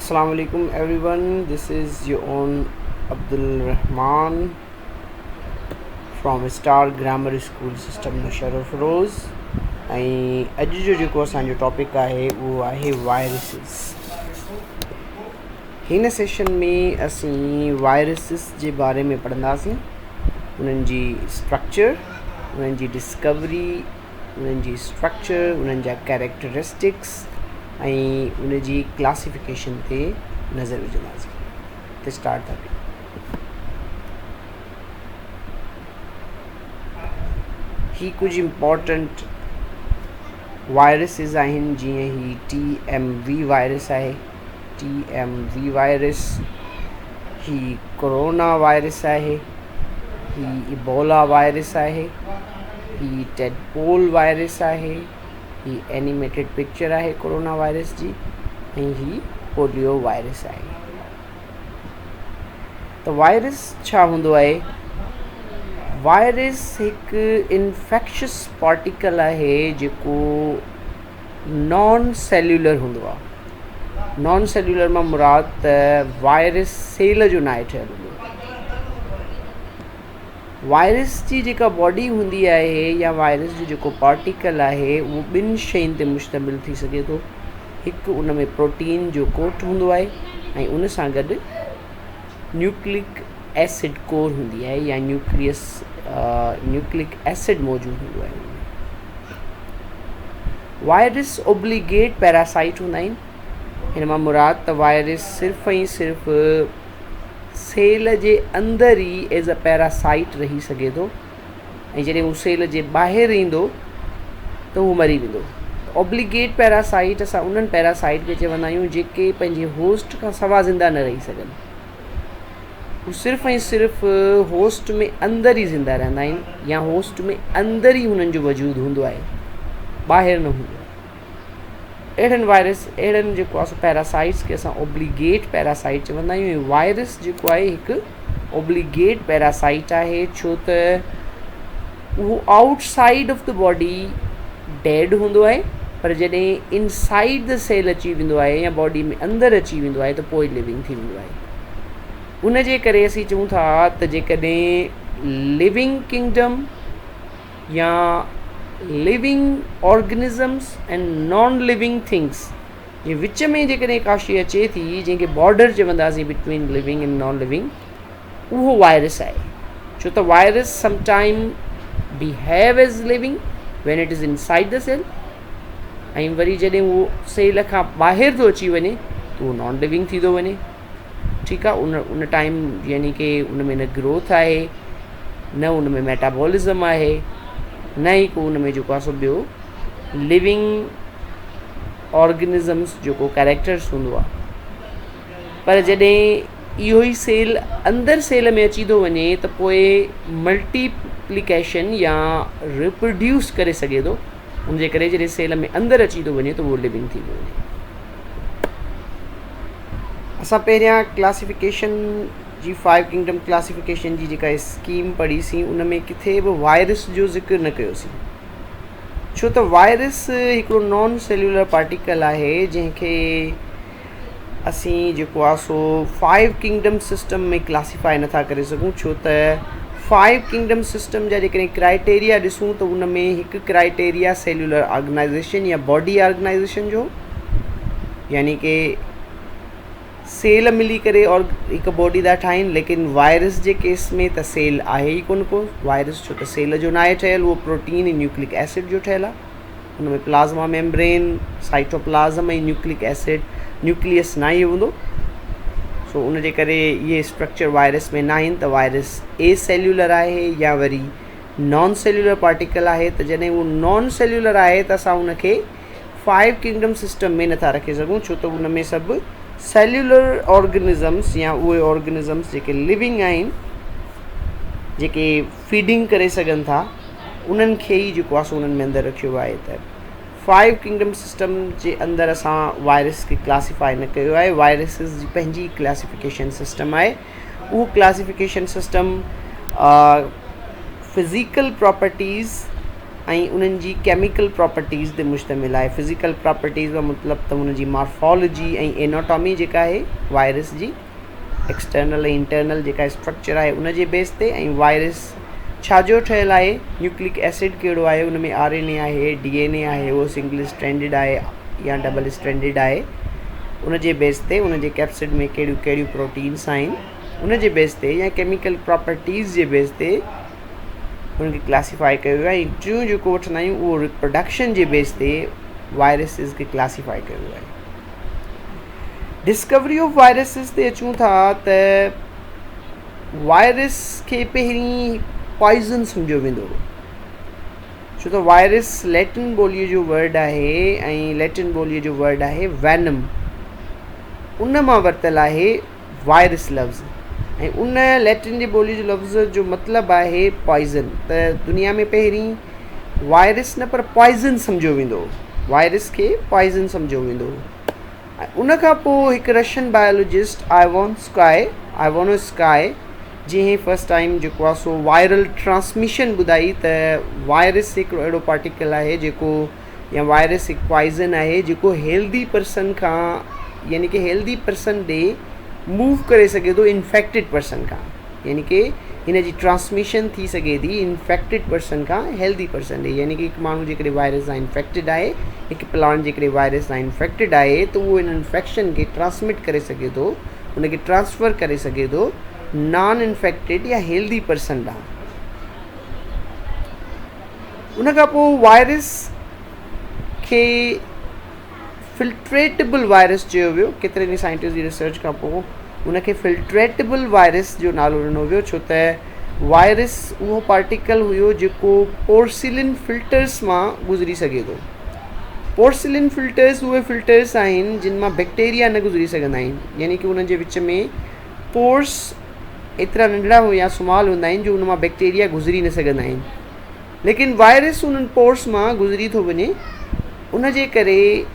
Assalamu alaikum everyone. This is your own Abdul Rahman from Star Grammar School System Musharraf Rose. ऐं अॼु जो जेको असांजो topic आहे उहो आहे वायरसिस। हिन सेशन में असीं वायरसिस जे बारे में पढ़ंदासीं, उन्हनि जी स्ट्रक्चर, उन्हनि जी डिस्कवरी, उन्हनि जी स्ट्रक्चर, उन्हनि जा कैरेक्टरिस्टिक्स ऐं उन जी क्लासिफिकेशन ते नज़र विझंदासीं। त स्टार्ट था कयूं। ही कुझु इम्पॉर्टेंट वायरसिस आहिनि, जीअं ही TMV वायरस आहे, TMV वायरस, ही कोरोना वायरस आहे, ही इबोला वायरस आहे, ही टेडपोल वायरस आहे, ही एनिमेटेड पिक्चर आहे कोरोना वायरस जी, ऐं ही पोलियो वायरस आहे। त वायरस छा हूंदो आहे? वायरस हिकु इन्फेक्शस पार्टिकल आहे जेको नॉन सेल्यूलर हूंदो आहे। नॉन सेल्यूलर मां मुराद त वायरस सेल जो नाहे ठहियलु हूंदो। वायरस जी जेका बॉडी हूंदी आहे या वायरस जो जेको पार्टिकल आहे उहो ॿिनि शयुनि ते मुश्तमिल थी सघे थो। हिकु उन में प्रोटीन जो कोट हूंदो आहे ऐं उन सां गॾु न्यूक्लिक एसिड कोर हूंदी आहे या न्यूक्लिक एसिड मौजूदु हूंदो आहे। वायरस ओब्लिगेट पैरासाइट हूंदा आहिनि। हिन मां मुराद त वायरस सिर्फ़ु ऐं सिर्फ़ु सेल जे अंदरि ई एज़ अ पैरासाइट रही सघे थो, ऐं जॾहिं हू सेल जे ॿाहिरि ईंदो त हू मरी वेंदो। ओब्लिगेट पैरासाइट असां उन्हनि पैरासाइट खे चवंदा आहियूं जेके पंहिंजे होस्ट खां सवा ज़िंदा न रही सघनि। हू सिर्फ़ु ऐं सिर्फ़ु होस्ट में अंदरि ई ज़िंदा रहंदा आहिनि या होस्ट में अंदरि ई हुननि जो वजूदु हूंदो आहे, ॿाहिरि न हूंदो। अहिड़नि जेको आहे पैरासाइट्स खे असां ओब्लिगेट पैरासाइट चवंदा आहियूं। वायरस जेको आहे हिकु ओब्लिगेट पैरासाइट आहे, छो त उहो outside of the body dead हूंदो आहे, पर जॾहिं इनसाइड द सेल अची वेंदो आहे या बॉडी में अंदरि अची वेंदो आहे त पोइ लिविंग थी वेंदो आहे। उन जे करे असीं चऊं था त जेकॾहिं लिविंग किंगडम या living organisms and non living things जे विच में जेकॾहिं का शइ अचे थी जंहिंखे बॉर्डर चवंदासीं between living and non living, उहो वायरस आहे। छो त virus sometime behave as living when it is inside the cell, ऐं वरी जॾहिं उहो सेल खां ॿाहिरि थो अची वञे त उहो नॉन लिविंग थी थो वञे। ठीकु आहे, उन टाइम यानी कि उन में न ग्रोथ आहे, न उन में मेटाबॉलिज़म आहे, न ई को उन में जेको आहे सो ॿियो लिविंग ऑर्गेनिज़म्स जेको कैरेक्टर्स हूंदो आहे। पर जॾहिं इहो ई सेल अंदरि सेल में अची थो वञे त पोइ मल्टीप्लिकेशन या रिप्रोड्यूस करे सघे थो। उनजे करे जॾहिं सेल में अंदरि अची थो वञे त उहो लिविंग थी थो वञे। असां पहिरियां क्लासिफिकेशन जी 5 किंगडम क्लासिफिकेशन जी जेका स्कीम पढ़ीसीं उन में किथे बि वायरस जो ज़िक्र न कयोसीं, छो त वायरस हिकिड़ो नॉन सेल्यूलर पार्टिकल आहे जंहिंखे असीं जेको आहे सो 5 किंगडम सिस्टम में क्लासिफाई नथा करे सघूं। छो त 5 किंगडम सिस्टम जा जेकॾहिं क्राइटेरिया ॾिसूं त उन में हिकु क्राइटेरिया सेल्यूलर ऑर्गेनाइज़ेशन या बॉडी ऑर्गेनाइज़ेशन जो, यानी कि सेल मिली करे और हिकु बॉडी था ठाहिनि। लेकिन वायरस जे केस में त सेल आहे ई कोन को वायरस, छो त सेल जो नाहे ठहियलु, उहो प्रोटीन ऐं न्यूक्लिक एसिड जो ठहियलु आहे। हुन में प्लाज़्मा मेम्ब्रेन, साइटोप्लाज़म ऐं न्यूक्लिक एसिड, न्यूक्लियस न ई हूंदो। सो उन जे करे इहे स्ट्रक्चर वायरस में न आहिनि। त वायरस ए सेल्यूलर आहे या वरी नॉन सेल्यूलर पार्टिकल आहे। त जॾहिं उहो नॉन सेल्यूलर आहे त असां उनखे 5 किंगडम सिस्टम में नथा रखे सघूं, छो त उन में सभु सेल्यूलर ऑर्गेनिज़म्स या उहे ऑर्गेनिज़म्स जेके लिविंग आहिनि, जेके फीडिंग करे सघनि था, उन्हनि खे ई जेको आहे सो उन्हनि में अंदरि रखियो आहे। त 5 किंगडम सिस्टम जे अंदरि असां वायरस खे क्लासिफाई न कयो आहे। वायरसिस जी पंहिंजी क्लासिफिकेशन सिस्टम आहे। उहो क्लासिफिकेशन सिस्टम फिज़िकल प्रॉपर्टीज़ ऐं उन्हनि जी केमिकल प्रॉपर्टीज़ ते मुश्तमिल आहे। फिज़िकल प्रॉपर्टीज़ जो मतिलबु त उन जी मॉर्फोलॉजी ऐं एनाटॉमी जेका आहे वायरस जी एक्सटर्नल ऐं इंटरनल जेका स्ट्रक्चर आहे उन जे बेस ते, ऐं वायरस छाजो ठहियलु आहे, न्यूक्लिक एसिड कहिड़ो आहे, उन में RNA आहे, DNA आहे, उहो सिंगल स्ट्रैंडेड आहे या डबल स्ट्रैंडेड आहे, उन जे बेस ते उन जे कैप्सिड में कहिड़ियूं कहिड़ियूं प्रोटीन्स आहिनि उन जे बेस ते या केमिकल प्रॉपर्टीज़ जे बेस ते उनखे क्लासीफाई कयो वियो आहे। ऐं टियों जेको वठंदा आहियूं उहो रिप्रोडक्शन जे बेस ते वायरसिस खे क्लासीफाई कयो वियो आहे। डिस्कवरी ऑफ वायरसिस ते अचूं था त वायरस खे पहिरीं पॉइज़न सम्झो वेंदो हो, छो त वायरस लैटिन ॿोलीअ जो वर्ड आहे ऐं लैटिन ॿोलीअ जो वर्ड आहे वैनम, उन मां वरितलु आहे वायरस लफ़्ज़, ऐं उन लैटिन जी ॿोली जो लफ़्ज़ जो मतिलबु आहे पॉइज़न। त दुनिया में पहिरीं वायरस न पर पॉइज़न सम्झो वेंदो हो, वायरस खे पॉइज़न सम्झो वेंदो हो। ऐं उन खां पोइ हिकु रशियन बायोलॉजिस्ट आइवोनोस्काय जंहिं फस्ट टाइम जेको आहे सो वायरल ट्रांसमिशन ॿुधाई त वायरस हिकिड़ो अहिड़ो पार्टिकल आहे जेको, या वायरस हिकु पॉइज़न आहे जेको हेल्दी पर्सन खां यानी कि हेल्दी पर्सन ॾे मूव करे सघे थो इन्फेक्टेड पर्सन खां, यानी कि हिन जी ट्रांसमिशन थी सघे थी इन्फेक्टेड पर्सन खां हेल्दी पर्सन ॾे, यानी कि हिकु माण्हू जेकॾहिं वायरस सां इन्फेक्टेड आहे, हिकु प्लांट जेकॾहिं वायरस सां इन्फेक्टेड आहे त उहो हिन इन्फेक्शन खे ट्रांसमिट करे सघे थो, उनखे ट्रांसफ़र करे सघे थो नॉन इन्फेक्टेड या हेल्दी पर्सन ॾांहुं। उन खां पोइ वायरस खे फिल्ट्रेटेबल वायरस चयो वियो, केतिरनि ई साइंटिस्ट जी रिसर्च खां पोइ उनखे फिल्ट्रेटेबल वायरस जो नालो ॾिनो वियो, छो त वायरस उहो पार्टिकल हुयो जेको पोर्सिलिन फिल्टर्स मां गुज़री सघे थो। पोर्सिलिन फिल्टर्स उहे फिल्टर्स आहिनि जिन मां बैक्टीरिया न गुज़री सघंदा आहिनि, यानी कि उन जे विच में पोर्स एतिरा नंढड़ा या सुमाल हूंदा आहिनि जो उन मां बैक्टीरिया गुज़री न सघंदा आहिनि, लेकिन वायरस उन्हनि पोर्स मां गुज़री थो वञे, उन जे करे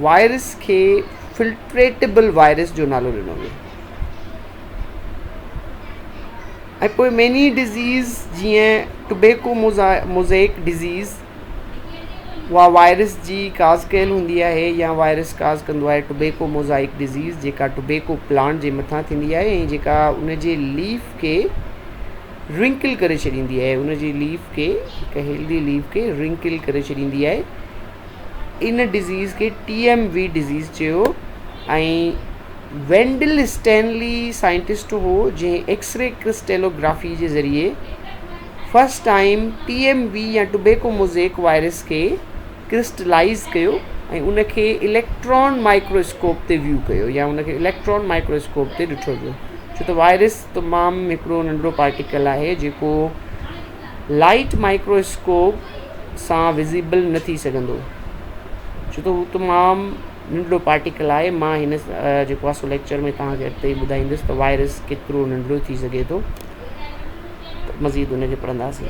वायरस खे फिल्ट्रेटेबल वायरस जो नालो ॾिनो वियो। ऐं पोइ मेनी डिज़ीज़ जीअं टुबेको मोज़ेक डिज़ीज़ उहा वायरस जी काज़ कयल हूंदी आहे या वायरस काज़ कंदो आहे टुबेको मोज़ाइक डिज़ीज़, जेका टुबेको प्लांट जे मथां थींदी आहे ऐं जेका उन जे लीफ खे रिंकल करे छॾींदी आहे, उन जी लीफ खे, हिकु हेल्दी लीफ खे रिंकल करे छॾींदी आहे। इन डिज़ीज़ खे TMV डिज़ीज़ चयो। ऐं वेंडल स्टैनली साइंटिस्ट हो जंहिं एक्सरे क्रिस्टेलोग्राफी जे ज़रिए फस्ट टाइम TMV या टुबेको मोज़ेक वायरस खे क्रिस्टलाइज़ कयो ऐं उनखे इलेक्ट्रॉन माइक्रोस्कोप ते व्यू कयो या उनखे इलेक्ट्रॉन माइक्रोस्कोप ते ॾिठो वियो, छो त वायरस तमामु हिकिड़ो नंढिड़ो पार्टिकल आहे जेको लाइट माइक्रोस्कोप सां विज़िबल न थी सघंदो, छो त हू तमामु नंढिड़ो पार्टिकल आहे। मां हिन जेको आहे सो लेक्चर में तव्हांखे अॻिते ई ॿुधाईंदुसि त वायरस केतिरो नंढिड़ो थी सघे थो, मज़ीद उनखे पढ़ंदासीं।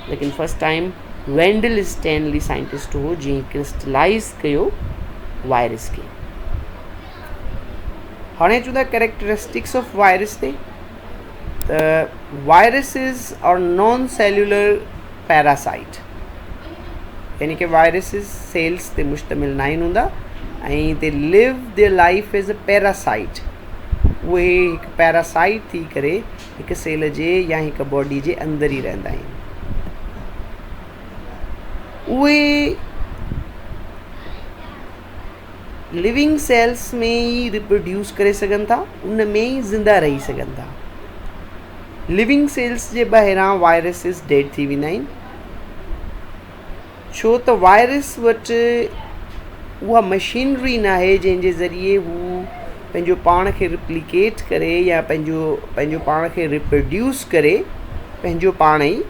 लेकिन फस्ट टाइम वेंडल स्टैनली साइंटिस्ट हो जंहिं क्रिस्टलाइज़ कयो वायरस खे। हाणे अचूं था कैरेक्टरिस्टिक्स ऑफ वायरस ते, त viruses R non cellular parasite, यानी कि वायरसिस सेल्स ते मुश्तमिल न आहिनि हूंदा ऐं they live their life as a parasite, उहे हिकु पैरासाइट थी करे हिकु सेल जे या हिकु बॉडी जे अंदरि ई रहंदा आहिनि। उहे लिविंग सेल्स में ई रिप्रोड्यूस करे सघनि था, उन में ई ज़िंदा रही सघनि था। लिविंग सेल्स जे ॿाहिरां वायरसिस डेड थी वेंदा आहिनि, छो त वायरस वटि उहा मशीनरी न आहे जंहिंजे ज़रिए हू पंहिंजो पाण खे रिप्लिकेट करे या पंहिंजो पाण खे रिप्रोड्यूस करे पंहिंजो पाण ई,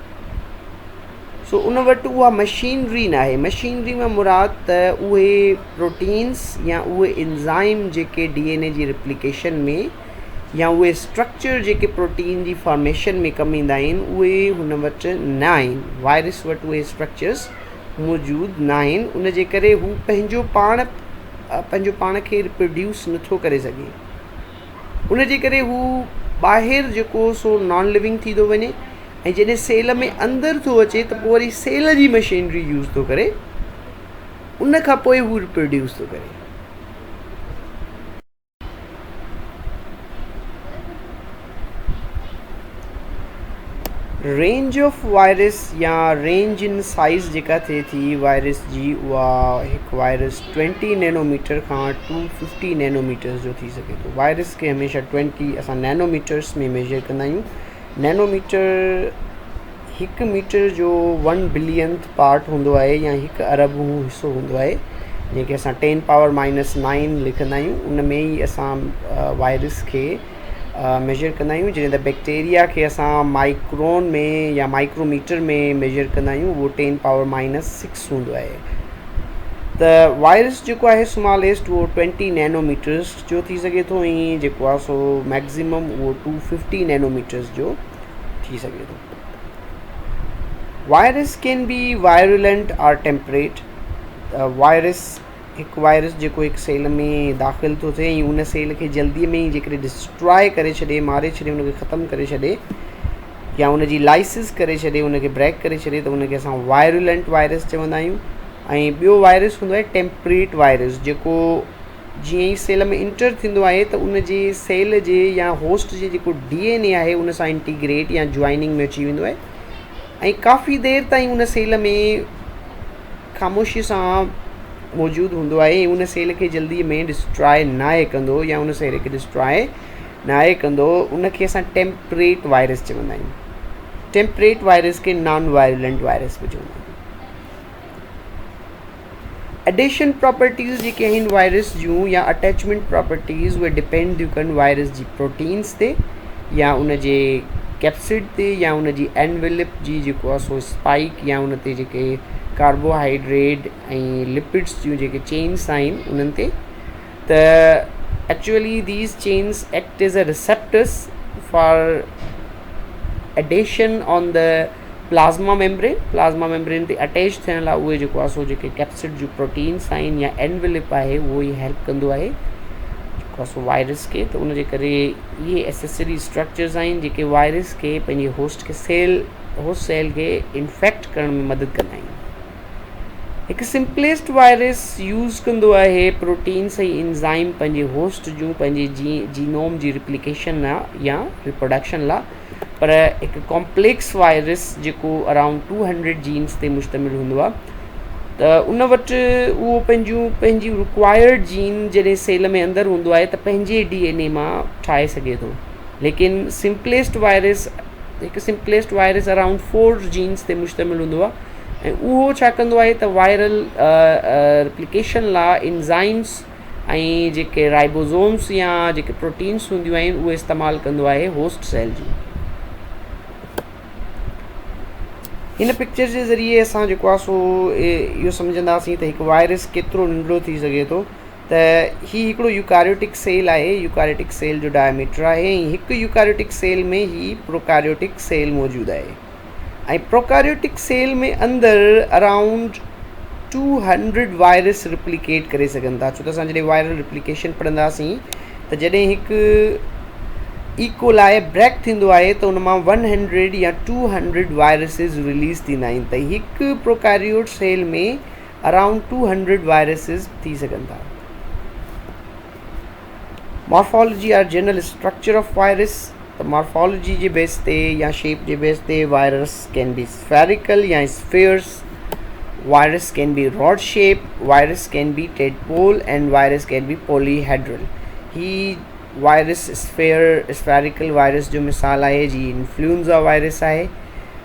सो उन वटि उहा मशीनरी न आहे। मशीनरी में मुराद त उहे प्रोटीन्स या उहे एंज़ाइम जेके DNA जी रिप्लिकेशन में या उहे स्ट्रक्चर जेके प्रोटीन जी फॉर्मेशन में कमु ईंदा आहिनि उहे हुन वटि न आहिनि। वायरस वटि उहे स्ट्रक्चर्स मौजूदु न आहिनि, उन जे करे हू पंहिंजो पाण खे रिप्रोड्यूस नथो करे सघे। उन जे करे हू ॿाहिरि जेको सो नॉन लिविंग थी थो वञे ऐं जॾहिं सेल में अंदरि थो अचे त पोइ वरी सेल जी मशीनरी यूज़ थो करे, उन खां पोइ हू रिप्रोड्यूस थो करे। रेंज ऑफ वायरस या रेंज इन साइज़ जेका थिए थी वायरस जी, उहा हिकु वायरस 20 नैनोमीटर खां 250 नैनोमीटर्स जो थी सघे थो। वायरस खे हमेशह 20 असां नैनोमीटर्स में मेजर कंदा आहियूं। नैनोमीटर हिकु मीटर जो 1 बिलियंथ पार्ट हूंदो आहे या हिकु अरब हिसो हूंदो आहे, जंहिंखे असां 10⁻⁹ लिखंदा आहियूं। उन में ई असां वायरस खे मेजर कंदा आहियूं। जॾहिं त बैक्टीरिया खे असां माइक्रोन में या माइक्रोमीटर में मेजर कंदा आहियूं, उहो 10⁻⁶ हूंदो आहे। त वायरस जेको आहे स्मॉलेस्ट उहो 20 नैनोमीटर्स जो थी सघे थो, ऐं जेको आहे सो मैक्सिमम उहो 250 नैनोमीटर्स जो थी सघे थो। Virus can be virulent or temperate. Virus हिकु वायरस जेको हिकु सेल में दाख़िल थो थिए ऐं उन सेल खे जल्दीअ में ई जेकॾहिं डिस्ट्रॉय करे छॾे, मारे छॾे, उनखे ख़तमु करे छॾे या उनजी लाइसिस करे छॾे, उनखे ब्रेक करे छॾे, त उनखे असां वायरुलेंट वायरस चवंदा आहियूं। ऐं ॿियो वायरस हूंदो आहे टेम्परेट वायरस, जेको जीअं ई सेल में इंटर थींदो आहे त उनजे सेल जे या होस्ट जे जेको DNA आहे उन सां इंटीग्रेट या ज्वाइनिंग में अची वेंदो आहे ऐं काफ़ी देरि ताईं उन सेल में ख़ामोशी सां मौजूदु हूंदो आहे ऐं उन सेल खे जल्दीअ में डिस्ट्रॉय नाहे कंदो या उन सेल खे डिस्ट्रॉय नाहे कंदो, उनखे असां टेम्परेट वायरस चवंदा आहियूं। टेम्परेट वायरस खे नॉन वायरुलेंट वायरस बि चवंदा आहियूं। एडेशन प्रॉपर्टीज़ जेके आहिनि वायरस जूं या अटैचमेंट प्रॉपर्टीज़, उहे डिपेंड थियूं कनि वायरस जी प्रोटीन्स ते या उन जे कैप्सिड ते या उन जी एनवेलप जी जेको आहे सो स्पाइक या उन ते जेके कार्बोहाइड्रेट ऐं लिपिड्स जूं जेके चेन्स आहिनि उन्हनि ते। त actually these chains act as a receptors for adhesion on the plasma membrane. Plasma membrane ते अटैच थियण लाइ उहे जेको आहे सो जेके कैप्सिड जूं प्रोटीन्स आहिनि या एनवेलप आहे उहो ई हेल्प कंदो आहे जेको आहे सो वायरस खे। त उनजे करे इहे एसेसरी स्ट्रक्चर्स आहिनि जेके वायरस खे पंहिंजे होस्ट सेल खे इन्फेक्ट करण में मदद कंदा आहिनि। हिकु सिंपलेस्ट वायरस यूज़ कंदो आहे प्रोटीन्स ऐं इंज़ाइम पंहिंजे होस्ट जूं पंहिंजे जीनोम जी रिप्लिकेशन लाइ या रिप्रोडक्शन लाइ, पर हिकु कॉम्प्लेक्स वायरस जेको अराउंड 200 जीन्स ते मुश्तमिल हूंदो आहे, त उन वटि उहो पंहिंजी रिक्वायर्ड जीन जॾहिं सेल में अंदरि हूंदो आहे त पंहिंजे DNA मां ठाहे सघे थो। लेकिन हिकु सिंपलेस्ट वायरस अराउंड 4 जीन्स ते मुश्तमिल हूंदो आहे ऐं उहो छा कंदो आहे त वायरल रिप्लिकेशन लाइ इंज़ाइम्स ऐं जेके राइबोज़ोम्स या जेके प्रोटीन्स हूंदियूं आहिनि उहे इस्तेमालु कंदो आहे होस्ट सेल जी। हिन पिक्चर जे ज़रिए असां जेको आहे सो इहो सम्झंदासीं त हिकु वायरस केतिरो नंढिड़ो थी सघे थो। त हीउ हिकिड़ो यूकारियोटिक सेल आहे। यूकारियोटिक सेल जो डायमीटर आहे ऐं हिकु यूकारियोटिक सेल में ही प्रोकारियोटिक सेल मौजूदु आहे ऐं प्रोकारियोटिक सेल में अंदरि अराउंड 200 वायरस रिप्लिकेट करे सघनि था। छो त असां जॾहिं वायरल रिप्लिकेशन पढ़ंदासीं त जॾहिं हिकु इकोलाई ब्रेक थींदो आहे त उन मां 100 या 200 वायरसिस रिलीज़ थींदा आहिनि। त हिकु प्रोकारियोट सेल में अराउंड 200 वायरसिस थी सघनि था। Morphology or general structure of virus. त मॉर्फोलॉजी जे बेस ते या शेप जे बेस ते वायरस कैन बी स्फेरिकल या spheres, virus can be rod shape, virus can be tadpole and virus can be polyhedral. ही वायरस स्फेरिकल वायरस जो मिसाल आहे जी इन्फ्लुएंजा वायरस आहे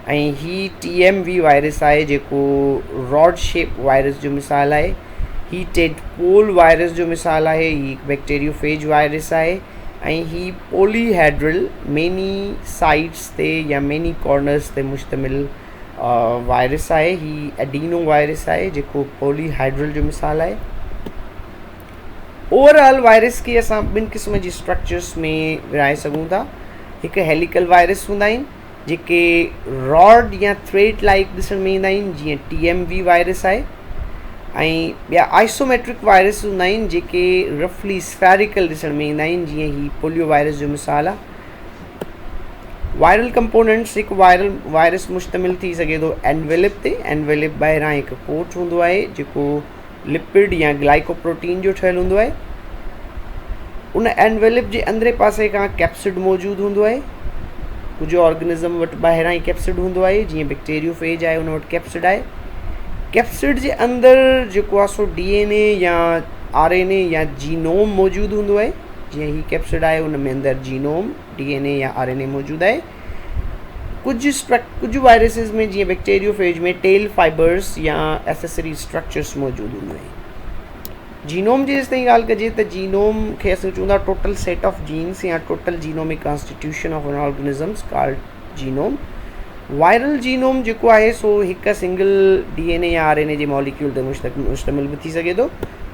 ऐं ही TMV वायरस आहे जेको रॉड शेप वायरस जो मिसाल आहे। ही टेडपोल वायरस जो मिसाल आहे, ही बैक्टीरियोफेज वायरस आहे ऐं ही पॉलीहेड्रल मेनी साइड्स ते या मेनी कॉर्नर्स ते मुश्तमिल वायरस आहे। ही एडीनो वायरस आहे जेको पॉलीहेड्रल जो मिसाल आहे। ओवरऑल वायरस खे असां ॿिनि क़िस्म जी स्ट्रक्चर्स में विराए सघूं था। हिकु हेलिकल वायरस हूंदा आहिनि जेके रॉड या थ्रेड लाइक ॾिसण में ईंदा आहिनि, जीअं TMV वायरस आहे, ऐं ॿिया आइसोमेट्रिक वायरस हूंदा आहिनि जेके रफली स्फेरिकल ॾिसण में ईंदा आहिनि, जीअं ही पोलियो वायरस जो मिसाल आहे। वायरल कंपोनेंट्स हिकु वायरस मुश्तमिल थी सघे थो एनवेलिप ते। एनवेलिप ॿाहिरां हिकु कोट हूंदो आहे जेको लिपिड या ग्लाइकोप्रोटीन जो ठहियलु हूंदो आहे। उन एनवेलिप जे अंदरे पासे खां कैप्सिड मौजूदु हूंदो आहे। कुझु ऑर्गेनिज़म वटि ॿाहिरां ई कैप्सिड हूंदो आहे, जीअं बैक्टीरियोफेज आहे उन वटि कैप्सिड आहे। कैप्सिड जे अंदरि जेको आहे सो DNA या RNA या जीनोम मौजूदु हूंदो आहे। जीअं ही कैप्सिड आहे उन में अंदरि जीनोम DNA या RNA मौजूदु आहे। कुझु वायरसिस में जीअं बैक्टीरियोफेज में टेल फाइबर्स या एसेसरी स्ट्रक्चर्स मौजूदु हूंदा आहिनि। जीनोम जी जेसिताईं ॻाल्हि कजे त जीनोम खे असां चवंदा टोटल सेट ऑफ जीन्स या total genomic constitution of an organisms called genome. Viral genome जेको आहे सो हिकु सिंगल DNA या RNA जे मॉलिक्यूल ते मुश्तमिल बि थी सघे थो,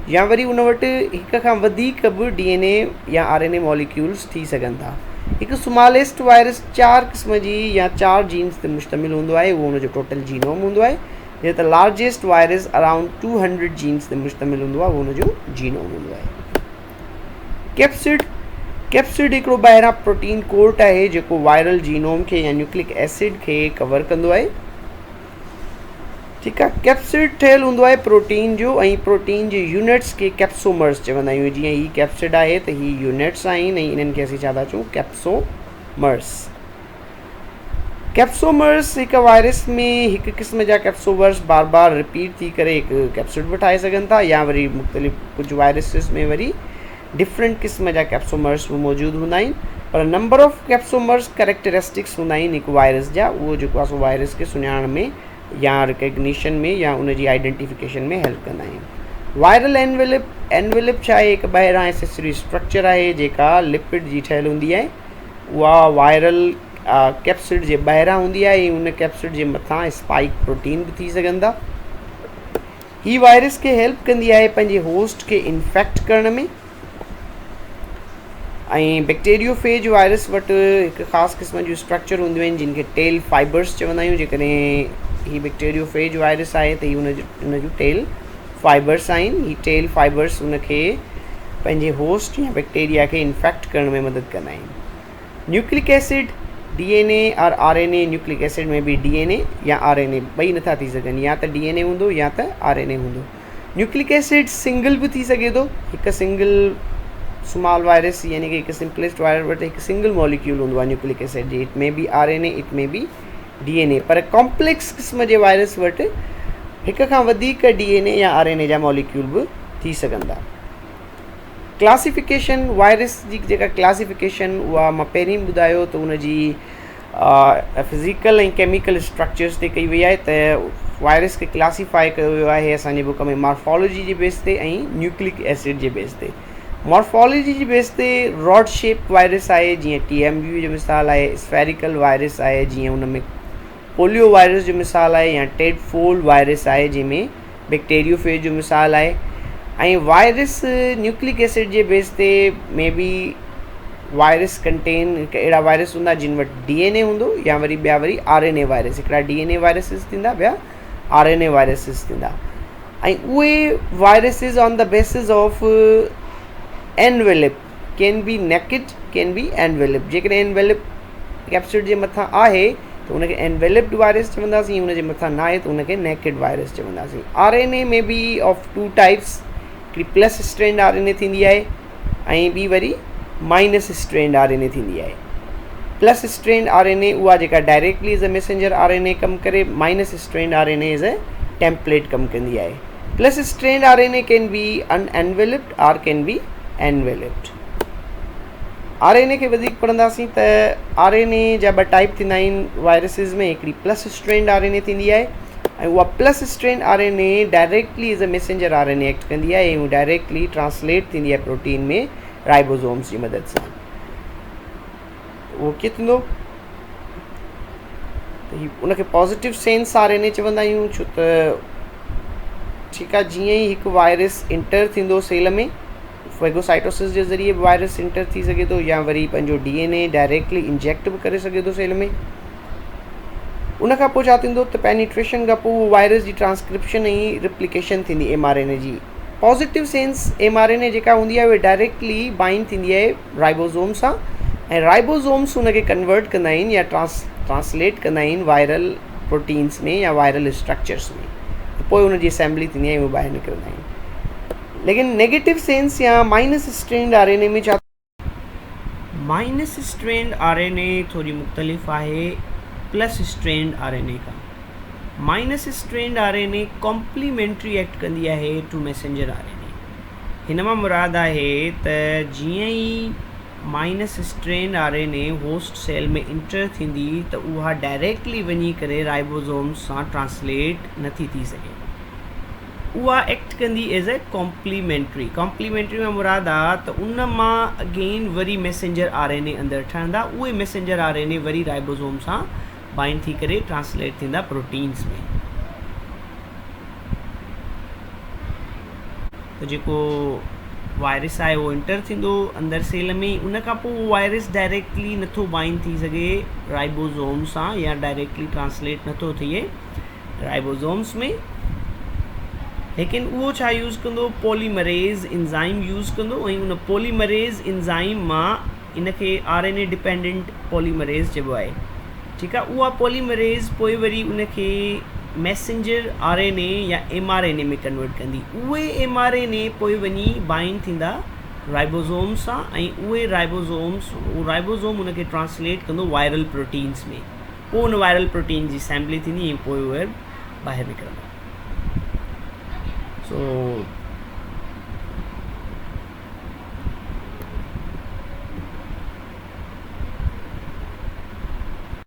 या वरी उन वटि हिक खां वधीक बि DNA या RNA मॉलिक्यूल्स थी सघनि था। हिकु स्मॉलेस्ट वायरस 4 क़िस्म जी या 4 जीन्स ते मुश्तमिल हूंदो आहे, उहो हुनजो टोटल जीनोम हूंदो आहे। जीअं त लार्जेस्ट वायरस अराउंड 200 जीन्स ते मुश्तमिल हूंदो आहे, उहो हुनजो जीनोम हूंदो आहे। कैप्सिड हिकिड़ो ॿाहिरां प्रोटीन कोट आहे जेको वायरल जीनोम खे या न्यूक्लिक एसिड खे कवर कंदो आहे। ठीकु आहे। कैप्सिड ठहियलु हूंदो आहे प्रोटीन जो, ऐं प्रोटीन जे यूनिट्स खे कैप्सोमर्स चवंदा आहियूं। जीअं ही कैप्सिड आहे त ही यूनिट्स आहिनि ऐं इन्हनि खे असीं छा था चऊं, कैप्सोमर्स। कैप्सोमर्स हिकु वायरस में हिकु क़िस्म जा कैप्सोमर्स बार बार रिपीट थी करे हिकु कैप्सिड बि ठाहे सघनि था, या वरी मुख़्तलिफ़ कुझु वायरसिस में वरी डिफरेंट क़िस्म जा कैप्सोमर्स बि मौजूदु हूंदा आहिनि। पर नंबर ऑफ कैप्सोमर्स कैरेक्टरिस्टिक्स हूंदा आहिनि हिकु वायरस जा, उहो जेको आहे सो वायरस खे सुञाणण में या रिकग्निशन में या उनजी आइडेंटिफिकेशन में हेल्प कंदा आहिनि। वायरल एनवेलिप छा आहे, हिकु ॿाहिरां एसेसरी स्ट्रक्चर आहे जेका लिपिड जी ठहियलु हूंदी आहे। उहा वायरल कैप्सिड जे ॿाहिरां हूंदी आहे ऐं उन कैप्सिड जे मथां स्पाइक प्रोटीन बि थी सघनि था। ही वायरस खे हेल्प कंदी आहे पंहिंजे होस्ट खे इन्फेक्ट करण में। ऐं बैक्टीरियोफेज वायरस वटि हिकु ख़ासि क़िस्म जूं स्ट्रक्चर हूंदियूं आहिनि जिन खे टेल फाइबर्स चवंदा आहियूं। जेकॾहिं ही बैक्टीरियोफेज वायरस आहे त ही उनजूं टेल फाइबर्स आहिनि। ही टेल फाइबर्स उनखे पंहिंजे होस्ट या बैक्टीरिया खे इन्फेक्ट करण में मदद कंदा आहिनि। न्यूक्लिक एसिड DNA और RNA, न्यूक्लिक एसिड में भी DNA या RNA ॿई नथा थी सघनि, या त DNA हूंदो या त RNA हूंदो। न्यूक्लिक एसिड सिंगल बि थी सघे थो, हिकु सिंगल स्मॉल वायरस यानी कि हिकु सिंपलेस्ट वायरस वटि हिकु सिंगल मॉलिक्यूल हूंदो आहे न्यूक्लिक एसिड जी। इट में बि RNA, इट में बि DNA। पर कॉम्प्लेक्स क़िस्म जे वायरस वटि हिक खां वधीक DNA या RNA जा मॉलिक्यूल बि थी सघनि था। क्लासिफिकेशन, वायरस जी जेका क्लासिफिकेशन उहा मां पहिरीं ॿुधायो त उनजी फिज़िकल ऐं केमिकल स्ट्रक्चर्स ते कई वई आहे। त वायरस खे क्लासीफाई कयो वियो आहे असांजे बुक में मॉर्फोलॉजी जे बेस ते ऐं न्यूक्लिक एसिड जे बेस ते। मॉर्फोलॉजी जी बेस ते रॉड शेप वायरस आहे, जीअं TMV जो मिसाल आहे। स्फेरिकल वायरस आहे, जीअं उन में पोलियो वायरस जो मिसाल आहे, या टेडफोल्ड वायरस आहे जंहिंमें बैक्टीरियोफेज जो मिसाल आहे। ऐं वायरस न्यूक्लिक एसिड जे बेस ते में बि वायरस कंटेन अहिड़ा वायरस हूंदा जिन वटि DNA हूंदो, या वरी ॿिया वरी RNA वायरस। हिकिड़ा DNA वायरसिस थींदा, ॿिया RNA वायरसिस थींदा। ऐं उहे viruses on the basis of envelope can be naked, can be envelope. जेकॾहिं एनवेलिप कैप्सिड जे मथां आहे त उनखे एनवेलिप्ड वायरस चवंदासीं, उनजे मथां न आहे त उनखे नेकेड वायरस चवंदासीं। RNA में बि ऑफ 2 टाइप्स, हिकिड़ी प्लस स्ट्रैंड RNA थींदी आहे ऐं ॿी वरी माइनस स्ट्रैंड RNA थींदी आहे। प्लस स्ट्रैंड RNA उहा जेका directly as a messenger RNA कमु करे, minus strand RNA as a template कमु कंदी आहे। Plus strand RNA can be unenveloped or can B एनवेलिप्ड। RNA खे वधीक पढ़ंदासीं त RNA जा 2 टाइप थींदा आहिनि वायरसिस में। हिकिड़ी प्लस स्ट्रैंड RNA थींदी आहे ऐं उहा plus strand RNA directly as a messenger RNA act कंदी आहे ऐं डायरेक्टली ट्रांसलेट थींदी आहे प्रोटीन में राइबोसोम्स जी मदद सां। उहो कीअं थींदो त ही उनखे पॉज़िटिव सेंस RNA चवंदा आहियूं, छो त ठीकु आहे जीअं ई हिकु वायरस इंटर थींदो सेल में, फेगोसाइटोसिस जे ज़रिए वायरस इंटर थी सघे थो, या वरी पंहिंजो DNA डायरेक्टली इंजेक्ट बि करे सघे थो सेल में। उन खां पोइ छा थींदो त पेनिट्रेशन खां पोइ वायरस जी ट्रांसक्रिप्शन ऐं रिप्लिकेशन थींदी mRNA जी। पॉज़िटिव सेंस mRNA जेका हूंदी आहे उहे डायरेक्टली बाइंड थींदी आहे राइबोसोम सां ऐं राइबोसोम्स हुनखे कन्वर्ट कंदा आहिनि या ट्रांसलेट कंदा आहिनि वायरल प्रोटीन्स में या वायरल स्ट्रक्चर्स में, पोइ हुनजी असेंबली थींदी आहे, उहे ॿाहिरि निकिरंदा आहिनि। लेकिन नेगेटिव सेंस या माइनस स्ट्रैंड RNA में छा, माइनस स्ट्रैंड RNA थोड़ी मुख़्तलिफ़ आहे प्लस स्ट्रैंड RNA खां। माइनस स्ट्रैंड RNA कॉम्प्लीमेंट्री एक्ट कंदी आहे टू मैसेंजर RNA। हिन मां मुराद आहे त जीअं ई minus strand RNA host cell में इंटर थींदी त उहा डायरेक्टली वञी करे राइबोसोम्स सां ट्रांसलेट नथी थी सघे, उहा एक्ट कंदी एज़ ए कॉम्प्लीमेंट्री में मुराद आहे त उन मां अगेन वरी मैसेंजर RNA अंदरि ठहंदा, उहे मैसेंजर RNA वरी राइबोसोम सां बाइंड थी करे ट्रांसलेट थींदा प्रोटीन्स में। त जेको वायरस आहे उहो इंटर थींदो अंदरि सेल में, उन खां पोइ उहो वायरस डायरेक्टली नथो बाइंड थी सघे राइबोसोम सां या डायरेक्टली ट्रांसलेट नथो थिए राइबोसोम्स में, लेकिन उहो छा यूज़ कंदो, पॉलीमरेज़ एंजाइम यूज़ कंदो, ऐं उन पॉलीमरेज़ एंजाइम मां इनखे RNA डिपेंडेंट पॉलीमरेज़ चइबो आहे, ठीकु आहे। उहा पॉलीमरेज़ पोइ वरी उनखे मैसेंजर RNA या mRNA में कन्वर्ट कंदी, उहे mRNA पोइ वञी बाइंड थींदा राइबोसोम सां, ऐं उहे राइबोसोम उनखे ट्रांसलेट कंदो वायरल प्रोटीन्स में, पोइ उन वायरल प्रोटीन जी असेंबली थींदी ऐं पोइ उहे ॿाहिरि निकिरंदा। सो